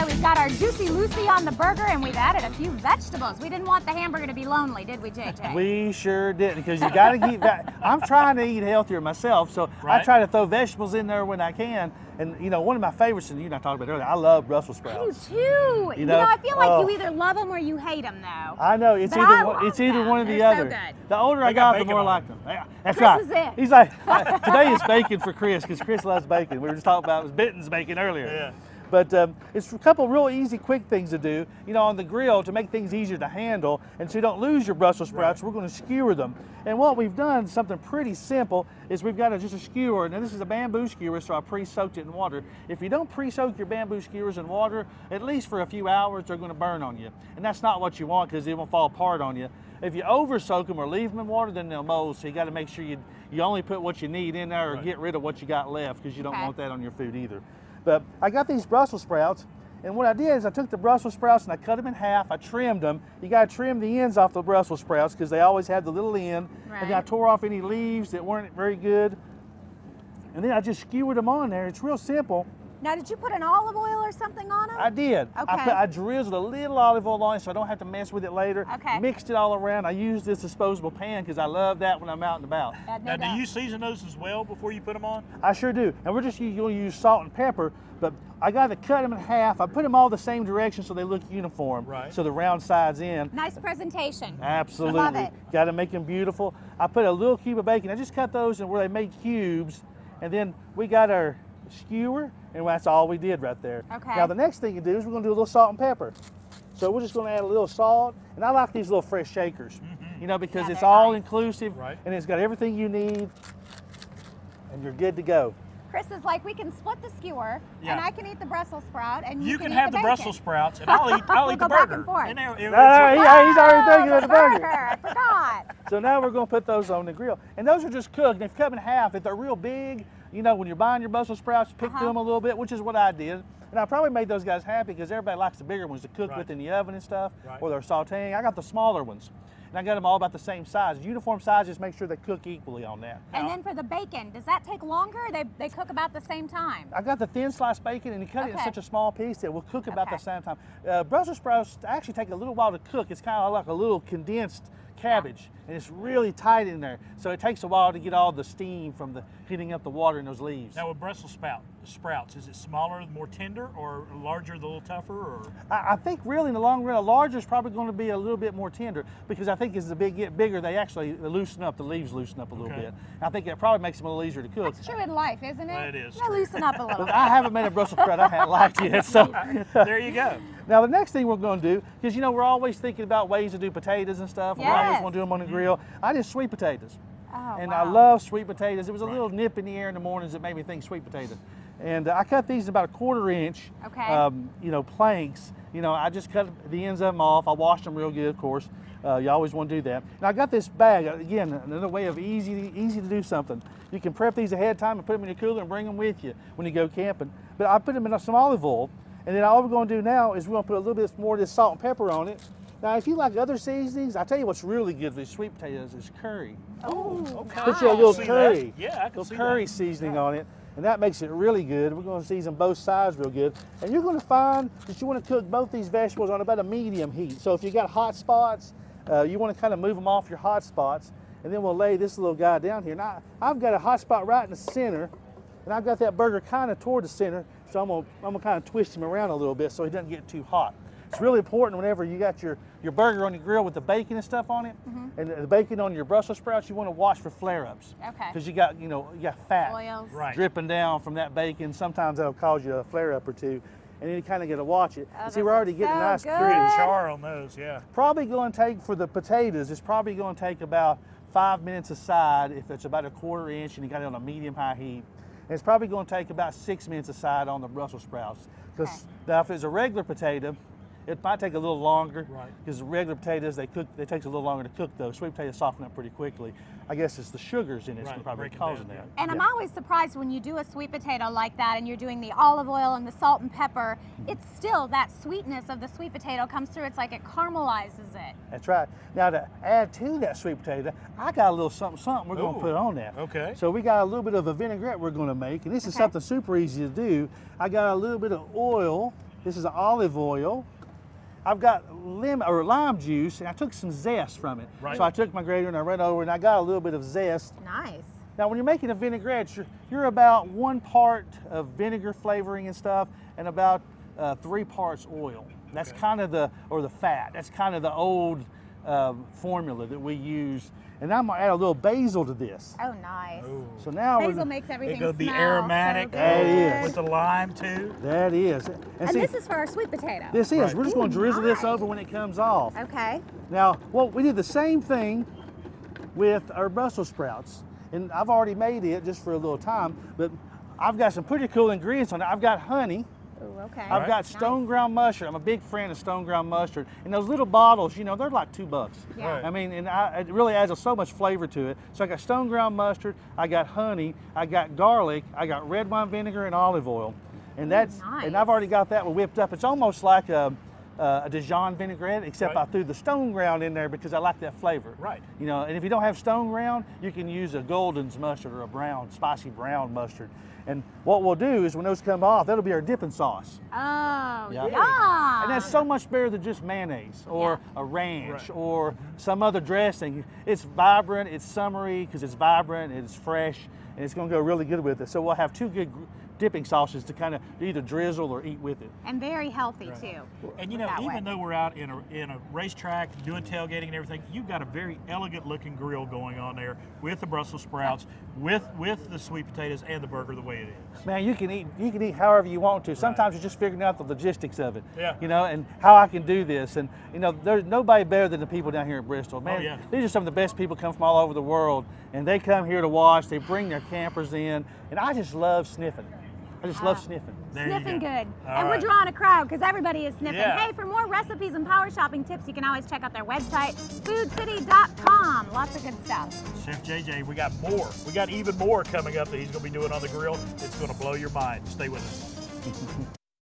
we've got our Juicy Lucy on the burger, and we've added a few vegetables. We didn't want the hamburger to be lonely, did we, JJ? We sure didn't, because you got to keep that. I'm trying to eat healthier myself, so I try to throw vegetables in there when I can. And you know, one of my favorites, and you and I talked about earlier, I love Brussels sprouts. I do too. You know, I feel like you either love them or you hate them, though. I know, it's either one or the other. So good. The older I got, the more I like them. That's Chris right. is it. He's like, today is bacon for Chris, because Chris loves bacon. We were just talking about it was Benton's bacon earlier. Yeah. But it's a couple real easy, quick things to do, you know, on the grill to make things easier to handle, and so you don't lose your Brussels sprouts. We're going to skewer them. And what we've done, something pretty simple, is we've got just a skewer. Now this is a bamboo skewer, so I pre-soaked it in water. If you don't pre-soak your bamboo skewers in water, at least for a few hours, they're going to burn on you. And that's not what you want, because they won't fall apart on you. If you over-soak them or leave them in water, then they'll mold, so you got to make sure you only put what you need in there, or get rid of what you got left, because you don't want that on your food either. But I got these Brussels sprouts, and what I did is I took the Brussels sprouts and I cut them in half. I trimmed them. You got to trim the ends off the Brussels sprouts, because they always have the little end. And then I tore off any leaves that weren't very good. And then I just skewered them on there. It's real simple. Now, did you put an olive oil or something on them? I did. Okay. I drizzled a little olive oil on it so I don't have to mess with it later. Okay. Mixed it all around. I used this disposable pan because I love that when I'm out and about. Now, do you season those as well before you put them on? I sure do. And we're just going to use salt and pepper, but I got to cut them in half. I put them all the same direction so they look uniform. Right. So the round sides in. Nice presentation. Absolutely. Love it. Got to make them beautiful. I put a little cube of bacon. I just cut those in where they made cubes, and then we got our skewer, and that's all we did right there. Okay. Now the next thing you do is we're going to do a little salt and pepper. So we're just going to add a little salt, and I like these little fresh shakers, you know, because it's all inclusive, and it's got everything you need, and you're good to go. Chris is like, we can split the skewer, and I can eat the Brussels sprout, and you can have eat the Brussels sprouts, and I'll eat the burger. He's already thinking of the burger. I forgot. So now we're going to put those on the grill, and those are just cooked. And if you cut them in half, if they're real big, you know, when you're buying your Brussels sprouts, pick through them a little bit, which is what I did. And I probably made those guys happy because everybody likes the bigger ones to cook with in the oven and stuff, or they're sauteing. I got the smaller ones, and I got them all about the same size. Uniform size, just make sure they cook equally on that. And then for the bacon, does that take longer, or they cook about the same time? I got the thin sliced bacon, and you cut it in such a small piece that will cook about the same time. Brussels sprouts actually take a little while to cook. It's kind of like a little condensed cabbage, and it's really tight in there, so it takes a while to get all the steam from the heating up the water in those leaves. Now with Brussels sprouts, is it smaller, more tender, or larger, a little tougher? Or I think really in the long run, a larger is probably going to be a little bit more tender, because I think as the get bigger, they actually loosen up, the leaves loosen up a little bit. I think it probably makes them a little easier to cook. That's true in life, isn't it? Well, it is. They loosen up a little bit. I haven't made a Brussels sprout I haven't liked yet, so. There you go. Now the next thing we're going to do, because you know we're always thinking about ways to do potatoes and stuff, and we always want to do them on the grill. I did sweet potatoes, and I love sweet potatoes. It was a little nip in the air in the mornings that made me think sweet potato. And I cut these about 1/4 inch, you know, planks. You know, I just cut the ends of them off. I washed them real good, of course. You always want to do that. Now I got this bag, again, another way of easy to do something. You can prep these ahead of time and put them in your cooler and bring them with you when you go camping. But I put them in some olive oil. And then all we're going to do now is we're going to put a little bit more of this salt and pepper on it. Now, if you like other seasonings, I tell you what's really good with sweet potatoes is curry. Oh, okay. Put you a little curry, I can see curry seasoning on it, and that makes it really good. We're going to season both sides real good. And you're going to find that you want to cook both these vegetables on about a medium heat. So if you got hot spots, you want to kind of move them off your hot spots, and then we'll lay this little guy down here. Now, I've got a hot spot right in the center, and I've got that burger kind of toward the center, so I'm gonna kind of twist him around a little bit so he doesn't get too hot. It's really important whenever you got your burger on your grill with the bacon and stuff on it, and the bacon on your Brussels sprouts, you want to watch for flare-ups. Okay. Because you got fat dripping down from that bacon. Sometimes that'll cause you a flare-up or two, and then you kind of got to watch it. See, we're already getting nice good. Pretty char on those, Probably going to take, for the potatoes, it's probably going to take about 5 minutes aside if it's about 1/4 inch and you got it on a medium-high heat. And it's probably going to take about 6 minutes aside on the Brussels sprouts. Because now if it's a regular potato, it might take a little longer, because regular potatoes, they takes a little longer to cook those. Sweet potatoes soften up pretty quickly. I guess it's the sugars in it that's probably causing that. And I'm always surprised when you do a sweet potato like that and you're doing the olive oil and the salt and pepper, it's still that sweetness of the sweet potato comes through. It's like it caramelizes it. That's right. Now to add to that sweet potato, I got a little something we're going to put on that. Okay. So we got a little bit of a vinaigrette we're going to make, and this is something super easy to do. I got a little bit of oil This is olive oil. I've got lime juice, and I took some zest from it. Right. So I took my grater and I ran over and I got a little bit of zest. Nice. Now, when you're making a vinaigrette, you're about 1 part of vinegar flavoring and stuff, and about 3 parts oil. That's kind of the fat. That's kind of the old formula that we use. And I'm gonna add a little basil to this. Oh, nice. Ooh. So now Basil makes everything It's gonna be smell aromatic. so That good. is. With the lime too. That is. And see, this is for our sweet potato. this is. Right. We're just going to Ooh, drizzle this nice. over when it comes off. Okay. Now, well, we did the same thing with our Brussels sprouts. And I've already made it just for a little time, but I've got some pretty cool ingredients on it. I've got honey. Ooh, okay. I've got stone ground mustard. I'm a big fan of stone ground mustard. And those little bottles, you know, they're like $2. Yeah. Right. I mean, and it really adds so much flavor to it. So I got stone ground mustard, I got honey, I got garlic, I got red wine vinegar and olive oil. And that's, and I've already got that one whipped up. It's almost like a Dijon vinaigrette, except Right. I threw the stone ground in there because I like that flavor. Right. You know, and if you don't have stone ground, you can use a Golden's mustard or a brown, spicy brown mustard. And what we'll do is when those come off, that'll be our dipping sauce. Oh, Yeah. yeah. And that's so much better than just mayonnaise or a ranch Right. or some other dressing. It's vibrant, it's summery because it's vibrant, it's fresh, and it's going to go really good with it. So we'll have 2 good dipping sauces to kind of either drizzle or eat with it. And very healthy, Right. too. And you know, that even way. though we're out in a racetrack doing tailgating and everything, you've got a very elegant looking grill going on there with the Brussels sprouts, with the sweet potatoes and the burger the way it is. Man, you can eat however you want to. Sometimes you're just figuring out the logistics of it. Yeah. You know, and how I can do this. And you know, there's nobody better than the people down here at Bristol. Man, yeah. these are some of the best people come from all over the world, and they come here to watch. They bring their campers in, and I just love sniffing. I just love sniffing. There you Sniffing go. good. All And we're right. drawing a crowd because everybody is sniffing. Yeah. Hey, for more recipes and power shopping tips, you can always check out their website, foodcity.com. Lots of good stuff. Chef JJ, we got more. We got even more coming up that he's going to be doing on the grill. It's going to blow your mind. Stay with us.